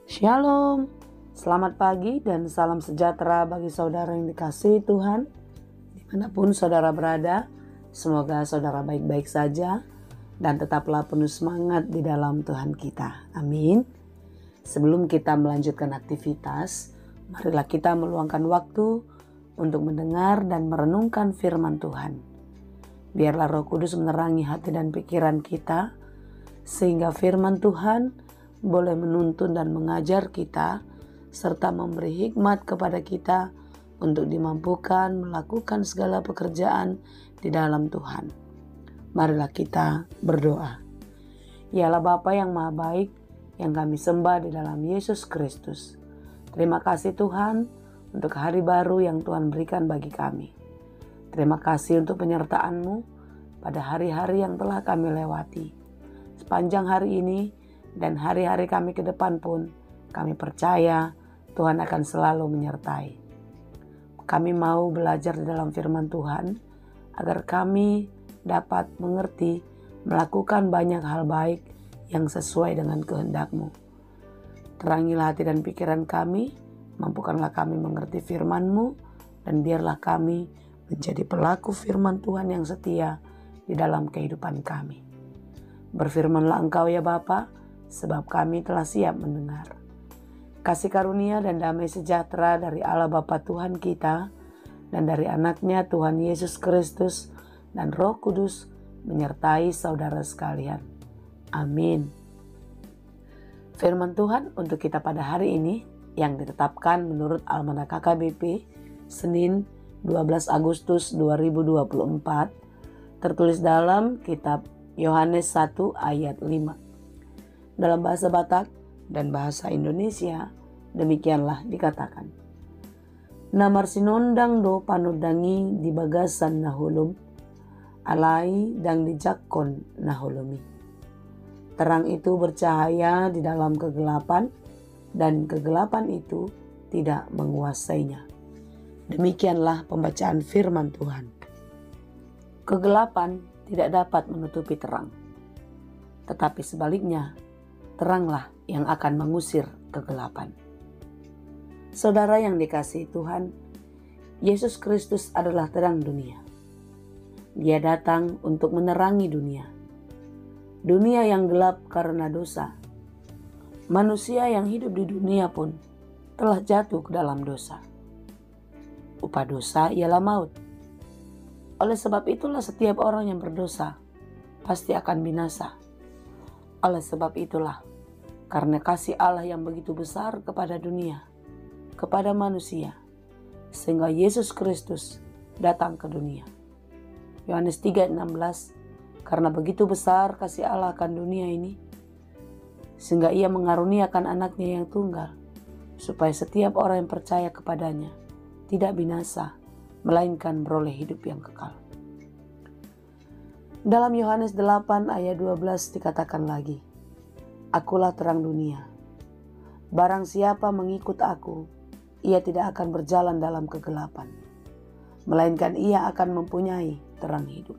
Shalom, selamat pagi dan salam sejahtera bagi saudara yang dikasihi Tuhan. Dimanapun saudara berada, semoga saudara baik-baik saja dan tetaplah penuh semangat di dalam Tuhan kita. Amin. Sebelum kita melanjutkan aktivitas, marilah kita meluangkan waktu untuk mendengar dan merenungkan firman Tuhan. Biarlah Roh Kudus menerangi hati dan pikiran kita, sehingga firman Tuhan boleh menuntun dan mengajar kita, serta memberi hikmat kepada kita untuk dimampukan melakukan segala pekerjaan di dalam Tuhan. Marilah kita berdoa. Yalah Bapa yang Maha Baik, yang kami sembah di dalam Yesus Kristus. Terima kasih Tuhan untuk hari baru yang Tuhan berikan bagi kami. Terima kasih untuk penyertaan-Mu pada hari-hari yang telah kami lewati. Sepanjang hari ini dan hari-hari kami ke depan pun, kami percaya Tuhan akan selalu menyertai. Kami mau belajar di dalam firman Tuhan, agar kami dapat mengerti, melakukan banyak hal baik yang sesuai dengan kehendak-Mu. Terangilah hati dan pikiran kami, mampukanlah kami mengerti firman-Mu, dan biarlah kami menjadi pelaku firman Tuhan yang setia di dalam kehidupan kami. Berfirmanlah Engkau ya Bapa, sebab kami telah siap mendengar. Kasih karunia dan damai sejahtera dari Allah Bapa Tuhan kita dan dari anaknya Tuhan Yesus Kristus dan Roh Kudus menyertai saudara sekalian. Amin. Firman Tuhan untuk kita pada hari ini yang ditetapkan menurut Almanak KKBP Senin 12 Agustus 2024 tertulis dalam kitab Yohanes 1 ayat 5. Dalam bahasa Batak dan bahasa Indonesia, demikianlah dikatakan. Namar sinondang do panudangi di bagasan nahulum, alai dang dijakon nahulumi. Terang itu bercahaya di dalam kegelapan, dan kegelapan itu tidak menguasainya. Demikianlah pembacaan firman Tuhan. Kegelapan tidak dapat menutupi terang, tetapi sebaliknya, teranglah yang akan mengusir kegelapan. Saudara yang dikasihi Tuhan, Yesus Kristus adalah terang dunia. Dia datang untuk menerangi dunia. Dunia yang gelap karena dosa. Manusia yang hidup di dunia pun telah jatuh ke dalam dosa. Upah dosa ialah maut. Oleh sebab itulah setiap orang yang berdosa pasti akan binasa. Oleh sebab itulah, karena kasih Allah yang begitu besar kepada dunia, kepada manusia, sehingga Yesus Kristus datang ke dunia. Yohanes 3:16, karena begitu besar kasih Allah akan dunia ini, sehingga Ia mengaruniakan anaknya yang tunggal, supaya setiap orang yang percaya kepadanya tidak binasa, melainkan beroleh hidup yang kekal. Dalam Yohanes 8 ayat 12 dikatakan lagi, Akulah terang dunia. Barang siapa mengikut aku, ia tidak akan berjalan dalam kegelapan, melainkan ia akan mempunyai terang hidup.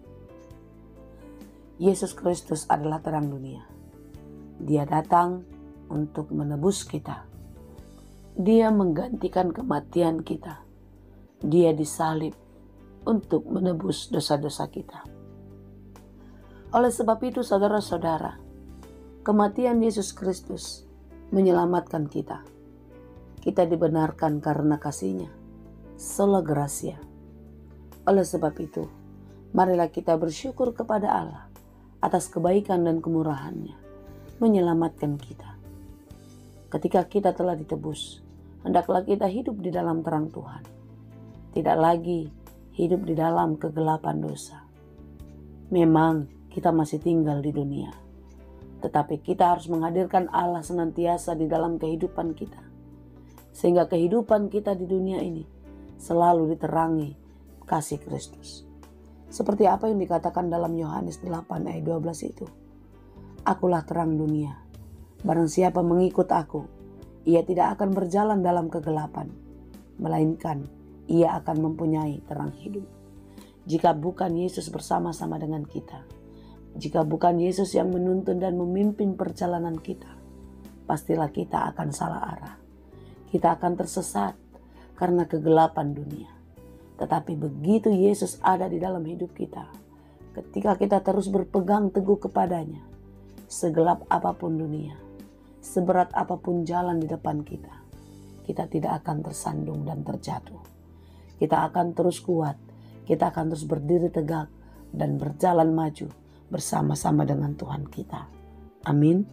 Yesus Kristus adalah terang dunia. Dia datang untuk menebus kita. Dia menggantikan kematian kita. Dia disalib untuk menebus dosa-dosa kita. Oleh sebab itu saudara-saudara, kematian Yesus Kristus menyelamatkan kita. Kita dibenarkan karena kasih-Nya, sola gratia. Oleh sebab itu, marilah kita bersyukur kepada Allah atas kebaikan dan kemurahan-Nya, menyelamatkan kita. Ketika kita telah ditebus, hendaklah kita hidup di dalam terang Tuhan. Tidak lagi hidup di dalam kegelapan dosa. Memang kita masih tinggal di dunia, tetapi kita harus menghadirkan Allah senantiasa di dalam kehidupan kita, sehingga kehidupan kita di dunia ini selalu diterangi kasih Kristus. Seperti apa yang dikatakan dalam Yohanes 8 ayat 12 itu. Akulah terang dunia. Barang siapa mengikut aku, ia tidak akan berjalan dalam kegelapan, melainkan ia akan mempunyai terang hidup. Jika bukan Yesus bersama-sama dengan kita, jika bukan Yesus yang menuntun dan memimpin perjalanan kita, pastilah kita akan salah arah. Kita akan tersesat karena kegelapan dunia. Tetapi begitu Yesus ada di dalam hidup kita, ketika kita terus berpegang teguh kepadanya, segelap apapun dunia, seberat apapun jalan di depan kita, kita tidak akan tersandung dan terjatuh. Kita akan terus kuat, kita akan terus berdiri tegak dan berjalan maju bersama-sama dengan Tuhan kita. Amin.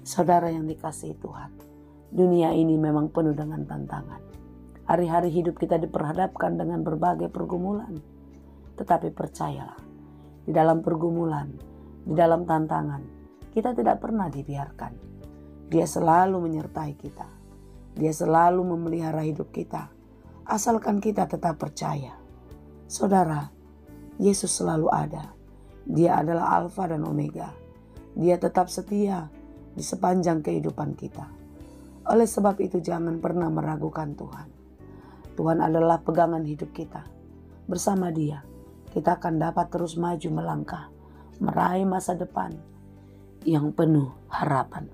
Saudara yang dikasihi Tuhan, dunia ini memang penuh dengan tantangan. Hari-hari hidup kita diperhadapkan dengan berbagai pergumulan. Tetapi percayalah, di dalam pergumulan, di dalam tantangan, kita tidak pernah dibiarkan. Dia selalu menyertai kita. Dia selalu memelihara hidup kita, asalkan kita tetap percaya. Saudara, Yesus selalu ada. Dia adalah Alfa dan Omega. Dia tetap setia di sepanjang kehidupan kita. Oleh sebab itu jangan pernah meragukan Tuhan. Tuhan adalah pegangan hidup kita. Bersama Dia, kita akan dapat terus maju melangkah, meraih masa depan yang penuh harapan.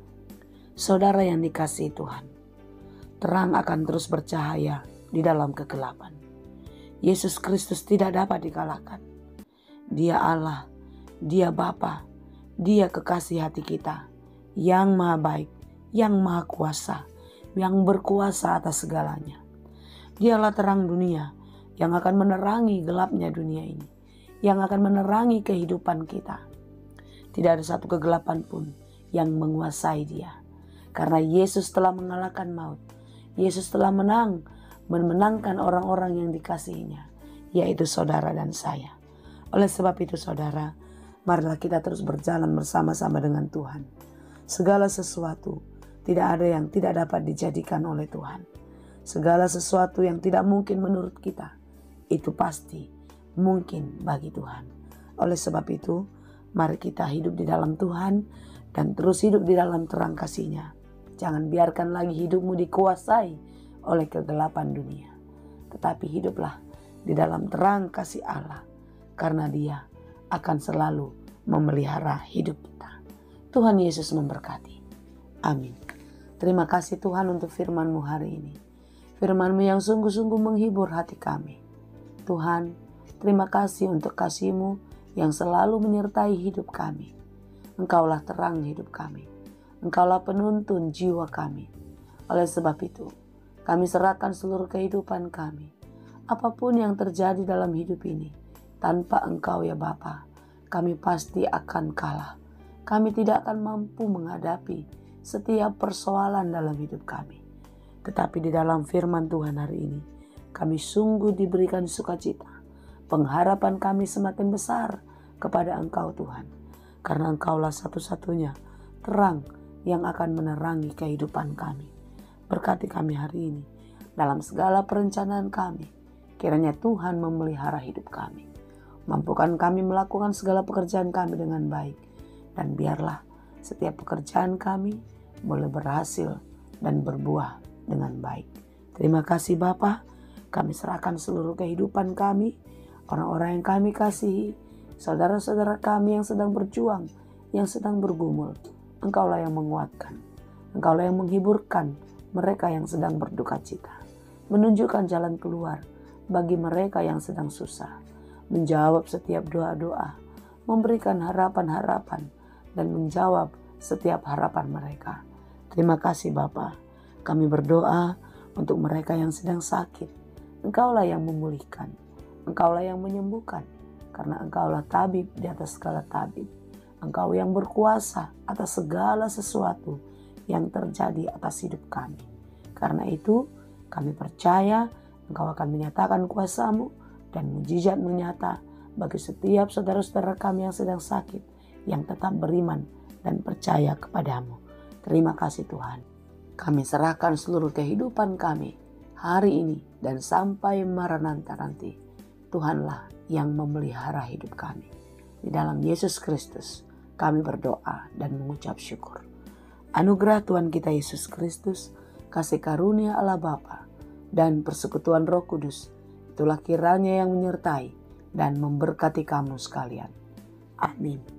Saudara yang dikasihi Tuhan, terang akan terus bercahaya di dalam kegelapan. Yesus Kristus tidak dapat dikalahkan. Dia Allah, Dia Bapa, Dia kekasih hati kita, yang maha baik, yang maha kuasa, yang berkuasa atas segalanya. Dialah terang dunia yang akan menerangi gelapnya dunia ini, yang akan menerangi kehidupan kita. Tidak ada satu kegelapan pun yang menguasai Dia, karena Yesus telah mengalahkan maut. Yesus telah memenangkan orang-orang yang dikasihinya, yaitu saudara dan saya. Oleh sebab itu saudara, marilah kita terus berjalan bersama-sama dengan Tuhan. Segala sesuatu tidak ada yang tidak dapat dijadikan oleh Tuhan. Segala sesuatu yang tidak mungkin menurut kita, itu pasti mungkin bagi Tuhan. Oleh sebab itu, mari kita hidup di dalam Tuhan dan terus hidup di dalam terang kasih-Nya. Jangan biarkan lagi hidupmu dikuasai oleh kegelapan dunia. Tetapi hiduplah di dalam terang kasih Allah, karena Dia akan selalu memelihara hidup kita. Tuhan Yesus memberkati. Amin. Terima kasih Tuhan untuk firman-Mu hari ini. Firman-Mu yang sungguh-sungguh menghibur hati kami. Tuhan, terima kasih untuk kasih-Mu yang selalu menyertai hidup kami. Engkaulah terang hidup kami. Engkaulah penuntun jiwa kami. Oleh sebab itu, kami serahkan seluruh kehidupan kami. Apapun yang terjadi dalam hidup ini, tanpa Engkau ya Bapa, kami pasti akan kalah. Kami tidak akan mampu menghadapi setiap persoalan dalam hidup kami. Tetapi di dalam firman Tuhan hari ini, kami sungguh diberikan sukacita. Pengharapan kami semakin besar kepada Engkau Tuhan. Karena Engkaulah satu-satunya terang yang akan menerangi kehidupan kami. Berkati kami hari ini dalam segala perencanaan kami. Kiranya Tuhan memelihara hidup kami. Mampukan kami melakukan segala pekerjaan kami dengan baik. Dan biarlah setiap pekerjaan kami boleh berhasil dan berbuah dengan baik. Terima kasih Bapa. Kami serahkan seluruh kehidupan kami, orang-orang yang kami kasihi, saudara-saudara kami yang sedang berjuang, yang sedang bergumul. Engkaulah yang menguatkan. Engkaulah yang menghiburkan mereka yang sedang berduka cita. Menunjukkan jalan keluar bagi mereka yang sedang susah. Menjawab setiap doa-doa. Memberikan harapan-harapan dan menjawab setiap harapan mereka. Terima kasih Bapa. Kami berdoa untuk mereka yang sedang sakit. Engkaulah yang memulihkan. Engkaulah yang menyembuhkan. Karena Engkaulah tabib di atas segala tabib. Engkau yang berkuasa atas segala sesuatu yang terjadi atas hidup kami. Karena itu kami percaya Engkau akan menyatakan kuasa-Mu dan mujizat menyata bagi setiap saudara-saudara kami yang sedang sakit, yang tetap beriman dan percaya kepada-Mu. Terima kasih Tuhan. Kami serahkan seluruh kehidupan kami hari ini dan sampai Maranatha nanti. Tuhanlah yang memelihara hidup kami. Di dalam Yesus Kristus kami berdoa dan mengucap syukur. Anugerah Tuhan kita Yesus Kristus, kasih karunia Allah Bapa, dan persekutuan Roh Kudus, itulah kiranya yang menyertai dan memberkati kamu sekalian. Amin.